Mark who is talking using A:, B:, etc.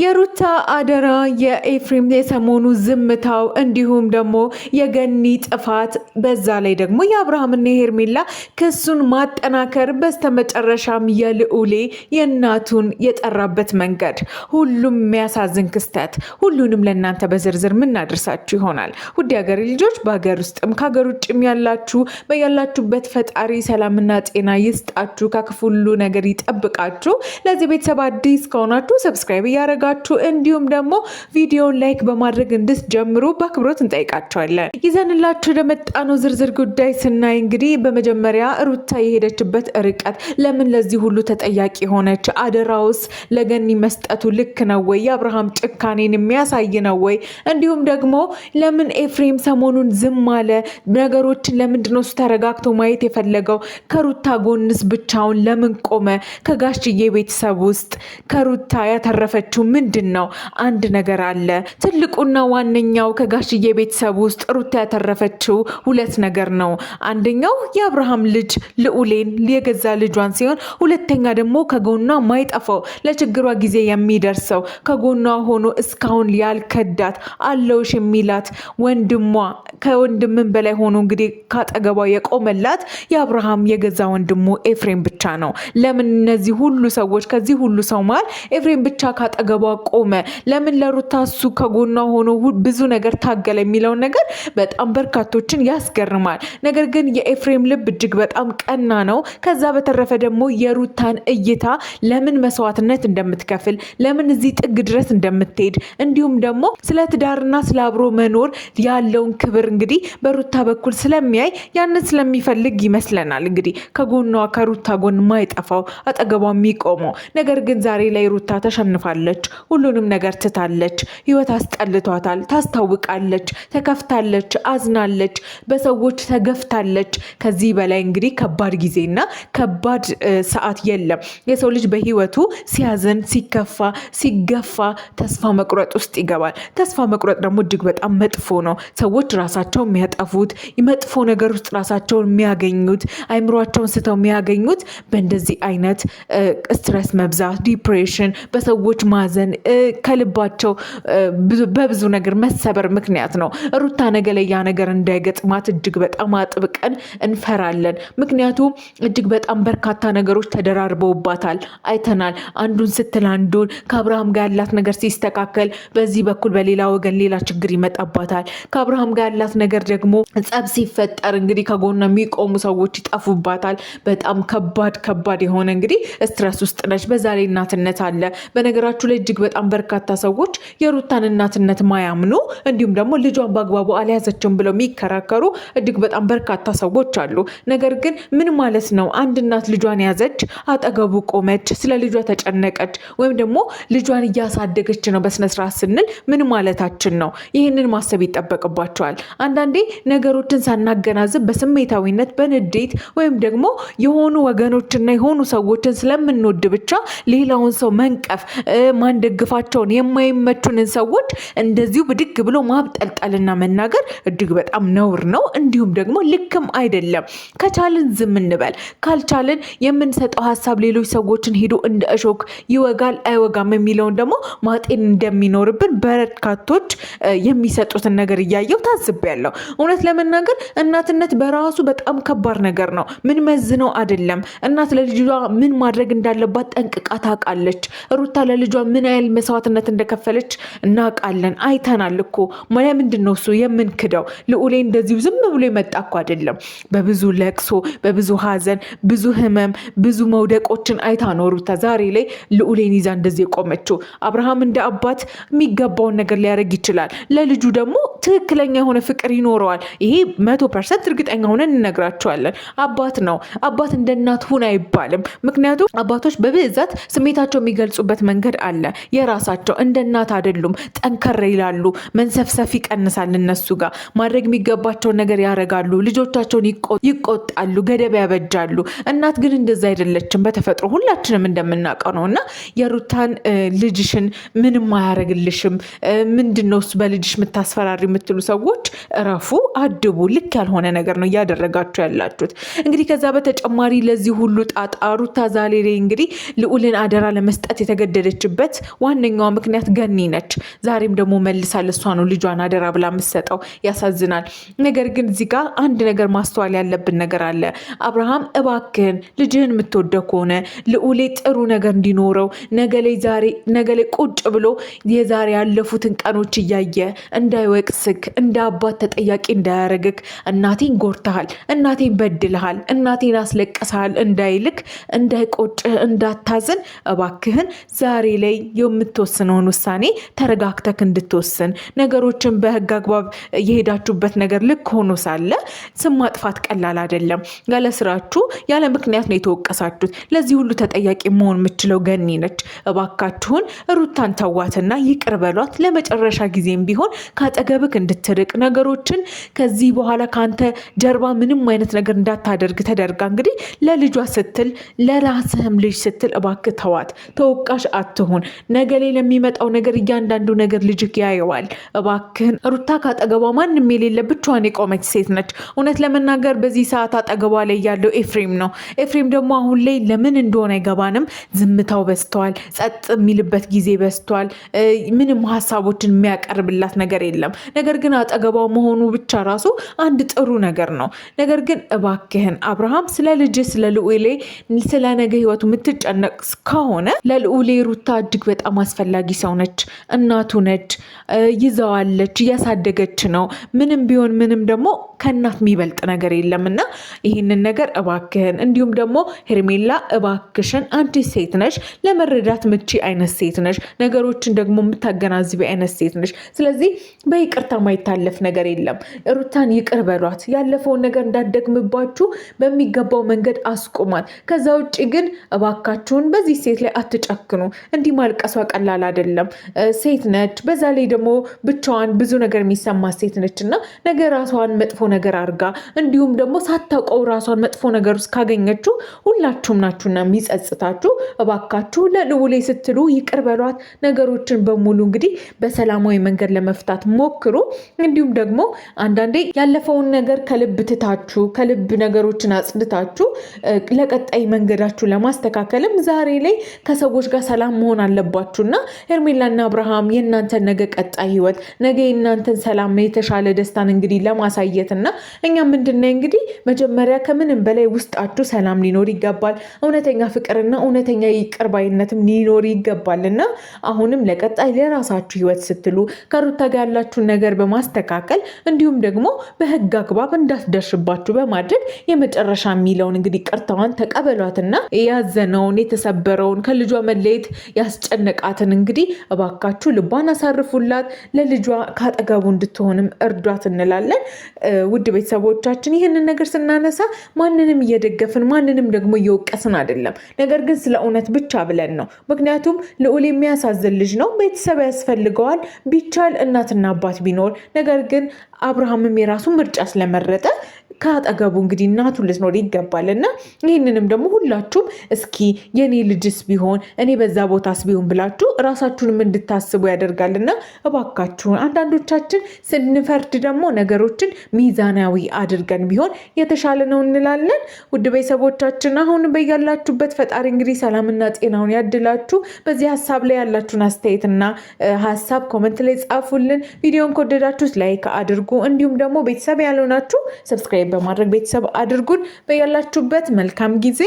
A: የሩታ አደራ የኤፍሬም የሰሞኑ ዝምታው እንዲሁም ደግሞ የገኒ ጥፋት በዛ ላይ ደግሞ የአብርሃምና የሄርሜላ ክሱን ማጠናከር በስተመጨረሻም የልዑሌ የእናቱን የጠራበት መንገድ ሁሉም የሚያሳዝን ክስተት ሁሉንም ለእናንተ በዝርዝር ምናደርሳችሁ ይሆናል። ውድ ሀገሬ ልጆች በሀገር ውስጥም ከሀገር ውጭም ያላችሁ በያላችሁበት ፈጣሪ ሰላምና ጤና ይስጣችሁ፣ ከክፉ ሁሉ ነገር ይጠብቃችሁ። ለዚህ ቤተሰብ አዲስ ከሆናችሁ ሰብስክራይብ እያደረጋችሁ እንዲሁም ደግሞ ቪዲዮን ላይክ በማድረግ እንድትጀምሩ በአክብሮት እንጠይቃችኋለን። ይዘንላችሁ ለመጣነው ዝርዝር ጉዳይ ስናይ እንግዲህ በመጀመሪያ ሩታ የሄደችበት ርቀት ለምን ለዚህ ሁሉ ተጠያቂ ሆነች? አደራውስ ለገኒ መስጠቱ ልክ ነው ወይ? የአብርሃም ጭካኔን የሚያሳይ ነው ወይ? እንዲሁም ደግሞ ለምን ኤፍሬም ሰሞኑን ዝም አለ? ነገሮችን ለምንድነው እሱ ተረጋግቶ ማየት የፈለገው? ከሩታ ጎንስ ብቻውን ለምን ቆመ? ከጋሽዬ ቤተሰብ ውስጥ ከሩታ ያተረፈችው ምንድን ነው? አንድ ነገር አለ። ትልቁና ዋነኛው ከጋሽዬ ቤተሰብ ውስጥ ሩታ ያተረፈችው ሁለት ነገር ነው። አንደኛው የአብርሃም ልጅ ልዑሌን የገዛ ልጇን ሲሆን፣ ሁለተኛ ደግሞ ከጎኗ ማይጠፋው ለችግሯ ጊዜ የሚደርሰው ከጎኗ ሆኖ እስካሁን ያልከዳት አለውሽ የሚላት ወንድሟ ከወንድምን በላይ ሆኖ እንግዲህ ካጠገቧ የቆመላት የአብርሃም የገዛ ወንድሙ ኤፍሬም ብቻ ነው። ለምን እነዚህ ሁሉ ሰዎች ከዚህ ሁሉ ሰው መሃል ኤፍሬም ብቻ ካጠገቧ ቆመ? ለምን ለሩታ እሱ ከጎኗ ሆኖ ብዙ ነገር ታገለ የሚለውን ነገር በጣም በርካቶችን ያስገርማል። ነገር ግን የኤፍሬም ልብ እጅግ በጣም ቀና ነው። ከዛ በተረፈ ደግሞ የሩታን እይታ ለምን መስዋዕትነት እንደምትከፍል ለምን እዚህ ጥግ ድረስ እንደምትሄድ እንዲሁም ደግሞ ስለ ትዳርና ስለ አብሮ መኖር ያለውን ክብር እንግዲህ በሩታ በኩል ስለሚያይ ያንን ስለሚፈልግ ይመስለናል እንግዲህ ከጎኗ ከሩታ ጎን ማይጠፋው አጠገቧ የሚቆመው። ነገር ግን ዛሬ ላይ ሩታ ተሸንፋለች። ሁሉንም ነገር ትታለች። ህይወት አስጠልቷታል። ታስታውቃለች፣ ተከፍታለች፣ አዝናለች፣ በሰዎች ተገፍታለች። ከዚህ በላይ እንግዲህ ከባድ ጊዜና ከባድ ሰዓት የለም። የሰው ልጅ በህይወቱ ሲያዝን፣ ሲከፋ፣ ሲገፋ ተስፋ መቁረጥ ውስጥ ይገባል። ተስፋ መቁረጥ ደግሞ እጅግ በጣም መጥፎ ነው። ሰዎች ራሳቸው የሚያጠፉት መጥፎ ነገር ውስጥ ራሳቸውን የሚያገኙት አይምሯቸውን ስተው የሚያገኙት በእንደዚህ አይነት ስትረስ መብዛት፣ ዲፕሬሽን፣ በሰዎች ማዘን፣ ከልባቸው በብዙ ነገር መሰበር ምክንያት ነው። ሩታ ነገ ላይ ያ ነገር እንዳይገጥማት እጅግ በጣም አጥብቀን እንፈራለን። ምክንያቱም እጅግ በጣም በርካታ ነገሮች ተደራርበውባታል፣ አይተናል። አንዱን ስትል አንዱን ከአብርሃም ጋር ያላት ነገር ሲስተካከል በዚህ በኩል በሌላ ወገን ሌላ ችግር ይመጣባታል። ከአብርሃም ጋር ያላት ነገር ደግሞ ጸብ ሲፈጠር እንግዲህ ከጎኗ የሚቆሙ ሰዎች ይጠፉባታል። በጣም ከባድ የሆነ እንግዲህ ስትረስ ውስጥ ነች። በዛ ላይ እናትነት አለ። በነገራችሁ ላይ እጅግ በጣም በርካታ ሰዎች የሩታን እናትነት ማያምኑ እንዲሁም ደግሞ ልጇን በአግባቡ አልያዘችም ብለው የሚከራከሩ እጅግ በጣም በርካታ ሰዎች አሉ። ነገር ግን ምን ማለት ነው? አንድ እናት ልጇን ያዘች፣ አጠገቡ ቆመች፣ ስለ ልጇ ተጨነቀች ወይም ደግሞ ልጇን እያሳደገች ነው በስነስርዓት ስንል ምን ማለታችን ነው? ይህንን ማሰብ ይጠበቅባቸዋል። አንዳንዴ ነገሮችን ሳናገናዝብ በስሜታዊነት በንዴት ወይም ደግሞ የሆኑ ወገኖችና የሆኑ ሰዎችን ስለምንወድ ብቻ ሌላውን ሰው መንቀፍ ማንደግፋቸውን የማይመቹንን ሰዎች እንደዚሁ ብድግ ብሎ ማብጠልጠልና መናገር እጅግ በጣም ነውር ነው። እንዲሁም ደግሞ ልክም አይደለም። ከቻልን ዝም እንበል፣ ካልቻልን የምንሰጠው ሀሳብ ሌሎች ሰዎችን ሄዶ እንደ እሾክ ይወጋል አይወጋም የሚለውን ደግሞ ማጤን እንደሚኖርብን በርካቶች የሚሰጡትን ነገር እያየው ታዝቤያለሁ። እውነት ለመናገር እናትነት በራሱ በጣም ከባድ ነገር ነው። ምን መዝነው አይደለም። እናት ለልጇ ምን ማድረግ እንዳለባት ጠንቅቃ ታውቃለች። ሩታ ለልጇ ምን ያህል መስዋዕትነት እንደከፈለች እናውቃለን፣ አይተናል እኮ። ምንድን ነው እሱ የምንክደው? ልዑሌ እንደዚሁ ዝም ብሎ የመጣ እኮ አይደለም። በብዙ ለቅሶ፣ በብዙ ሀዘን፣ ብዙ ህመም፣ ብዙ መውደቆችን አይታ ነው ሩታ ዛሬ ላይ ልዑሌን ይዛ እንደዚህ የቆመችው። አብርሃም እንደ አባት የሚገባውን ነገር ሊያደርግ ይችላል። ለልጁ ደግሞ ትክክለኛ የሆነ ፍቅር ይኖረዋል። ይሄ 100% እርግጠኛ ሆነን እንነግራቸዋለን። አባት ነው። አባት እንደ እናት ሁን አይባልም። ምክንያቱም አባቶች በብዛት ስሜታቸው የሚገልጹበት መንገድ አለ። የራሳቸው እንደ እናት አይደሉም። ጠንከር ይላሉ። መንሰፍሰፍ ይቀንሳል። እነሱ ጋር ማድረግ የሚገባቸውን ነገር ያደርጋሉ። ልጆቻቸውን ይቆጣሉ፣ ገደብ ያበጃሉ። እናት ግን እንደዛ አይደለችም በተፈጥሮ ሁላችንም እንደምናውቀው ነው። እና የሩታን ልጅሽን ምንም አያደርግልሽም ምንድነው እሱ በልጅሽ የምታስፈራሪ የምትሉ ሰዎች እረፉ፣ አድቡ። ልክ ያልሆነ ነገር ነው እያደረጋችሁ ያላችሁት። እንግዲህ ከዛ በተጨማሪ ለዚህ ሁሉ ጣጣ ሩታ ዛሬ ላይ እንግዲህ ልዑልን አደራ ለመስጠት የተገደደችበት ዋነኛዋ ምክንያት ገኒ ነች። ዛሬም ደግሞ መልሳ ለሷ ነው ልጇን አደራ ብላ የምትሰጠው። ያሳዝናል። ነገር ግን እዚህ ጋር አንድ ነገር ማስተዋል ያለብን ነገር አለ። አብርሃም እባክህን ልጅህን የምትወደው ከሆነ ልዑሌ ጥሩ ነገር እንዲኖረው ነገ ላይ ቁጭ ብሎ የዛሬ ያለፉትን ቀኖች እያየ እንዳይወቅስክ፣ እንደ አባት ተጠያቂ እንዳያረግክ፣ እናቴን ጎርተሃል፣ እናቴን በድልሃል፣ እናቴን አስለቅሰሃል እንዳይልክ፣ እንዳይቆጭህ፣ እንዳታዝን እባክህን ዛሬ ላይ የምትወስነውን ውሳኔ ተረጋግተክ እንድትወስን ነገሮችን በህግ አግባብ የሄዳችሁበት ነገር ልክ ሆኖ ሳለ ስም ማጥፋት ቀላል አይደለም። ያለ ስራችሁ ያለ ምክንያት ነው የተወቀሳችሁት። ለዚህ ሁሉ ተጠያቂ መሆን የምችለው ገኒ ነች። እባካችሁን ሩታን ተዋትና ይቅር በሏት። ለመጨረሻ ጊዜም ቢሆን ካጠገብክ እንድትርቅ ነገሮችን ከዚህ በኋላ ካንተ ጀርባ ምንም አይነት ነገር እንዳታደርግ ተደርጋ እንግዲህ ለልጇ ስትል ለራስህም ልጅ ስትል እባክህ ተዋት። ተወቃሽ አትሁን። ነገ ላይ ለሚመጣው ነገር እያንዳንዱ ነገር ልጅክ ያየዋል። እባክህን ሩታ ካጠገቧ ማንም የሌለ ብቻዋን የቆመች ሴት ነች። እውነት ለመናገር በዚህ ሰዓት አጠገቧ ላይ ያለው ኤፍሬም ነው። ኤፍሬም ደግሞ አሁን ላይ ለምን እንደሆነ አይገባንም። ዝምታው በዝቷል። ጸጥ የሚልበት ጊዜ በዝቷል። ምንም ሀሳቦችን የሚያቀርብላት ነገር የለም። ነገር ግን አጠገቧ መሆኑ ብቻ ራሱ አንድ ጥሩ ነገር ነው። ነገር ግን እባክህን አብርሃም ስለ ልጅ ስለ ልዑሌ ስለ ነገ ህይወቱ የምትጨነቅ ከሆነ ለልዑሌ ሩታ እጅግ በጣም አስፈላጊ ሰው ነች። እናቱ ነች። ይዘዋለች፣ እያሳደገች ነው። ምንም ቢሆን ምንም ደግሞ ከእናት የሚበልጥ ነገር የለምና ይህንን ነገር እባክህን፣ እንዲሁም ደግሞ ሄርሜላ እባክሽን፣ አንቺ ሴት ነሽ፣ ለመረዳት ምቺ አይነት ሴት ነሽ፣ ነገሮችን ደግሞ የምታገናዝቢ አይነት ሴት ነሽ። ስለዚህ በይቅርታ ማይታለፍ ነገር የለም። ሩታን ይቅር በሏት። ያለፈውን ነገር እንዳትደግምባችሁ በሚገባው መንገድ አስቁማት። ከዛ ውጭ ግን እባካችሁን በዚህ ሴት ላይ አትጨክኑ። እንዲህ ማልቀሷ ቀላል አይደለም። ሴት ነች። በዛ ላይ ደግሞ ብቻዋን ብዙ ነገር የሚሰማት ሴት ነች እና ነገ ራሷን መጥፎ ነገር አድርጋ እንዲሁም ደግሞ ሳታውቀው ራሷን መጥፎ ነገር ውስጥ ካገኘችው ሁላችሁም ናችሁና የሚጸጽታችሁ። እባካችሁ ለልዑሌ ስትሉ ይቅር በሏት። ነገሮችን በሙሉ እንግዲህ በሰላማዊ መንገድ ለመፍታት ሞክሩ። እንዲሁም ደግሞ አንዳንዴ ያለፈውን ነገር ከልብ ትታችሁ ከልብ ነገሮችን አጽድታችሁ ለቀጣይ መንገዳችሁ ለማስተካከልም ዛሬ ላይ ከሰዎች ጋር ሰላም መሆን አለባችሁና ሄርሜላና አብርሃም የእናንተን ነገ ቀጣይ ህይወት ነገ የእናንተን ሰላም የተሻለ ደስታን እንግዲህ ለማሳየትና እኛ ምንድነው እንግዲህ መጀመሪያ ከምንም በላይ ውስጣችሁ ሰላም ሊኖር ይገባል። እውነተኛ ፍቅርና እውነተኛ ይቅር ባይነትም ሊኖር ይገባልና አሁንም ለቀጣይ ለራሳችሁ ህይወት ስትሉ ከሩታ ጋር ያላችሁን ነገር በማስተካከል እንዲሁም ደግሞ በህግ አግባብ እንዳትደርሽባችሁ በማድረግ የመጨረሻ የሚለውን እንግዲህ ቅርታዋን ተቀበሏትና ያዘነውን የተሰበረውን ከልጇ መለየት ያስጨነቃትን እንግዲህ እባካችሁ ልቧን አሳርፉላት። ለልጇ ካጠገቡ እንድትሆንም እርዷት እንላለን። ውድ ቤተሰቦቻችን ይህንን ነገር ስናነሳ ማንንም እየደገፍን ማንንም ደግሞ እየወቀስን አይደለም። ነገር ግን ስለ እውነት ብቻ ብለን ነው። ምክንያቱም ልዑል የሚያሳዝን ልጅ ነው። ቤተሰብ ያስፈልገዋል። ቢቻል እናትና አባት ቢኖር ነገር ግን አብርሃምም የራሱ ምርጫ ስለመረጠ ከአጠገቡ እንግዲህ እናቱ ልትኖር ይገባልና ይህንንም ደግሞ ሁላችሁም እስኪ የኔ ልጅስ ቢሆን እኔ በዛ ቦታስ ቢሆን ብላችሁ ራሳችሁንም እንድታስቡ ያደርጋልና እባካችሁን አንዳንዶቻችን ስንፈርድ ደግሞ ነገሮችን ሚዛናዊ አድርገን ቢሆን የተሻለ ነው እንላለን። ውድ ቤተሰቦቻችን አሁን በያላችሁበት ፈጣሪ እንግዲህ ሰላምና ጤናውን ያድላችሁ። በዚህ ሀሳብ ላይ ያላችሁን አስተያየትና ሀሳብ ኮመንት ላይ ጻፉልን። ቪዲዮን ከወደዳችሁት ላይክ አድርጉ። እንዲሁም ደግሞ ቤተሰብ ያልሆናችሁ ሰብስክራይብ በማድረግ ቤተሰብ አድርጉን። በያላችሁበት መልካም ጊዜ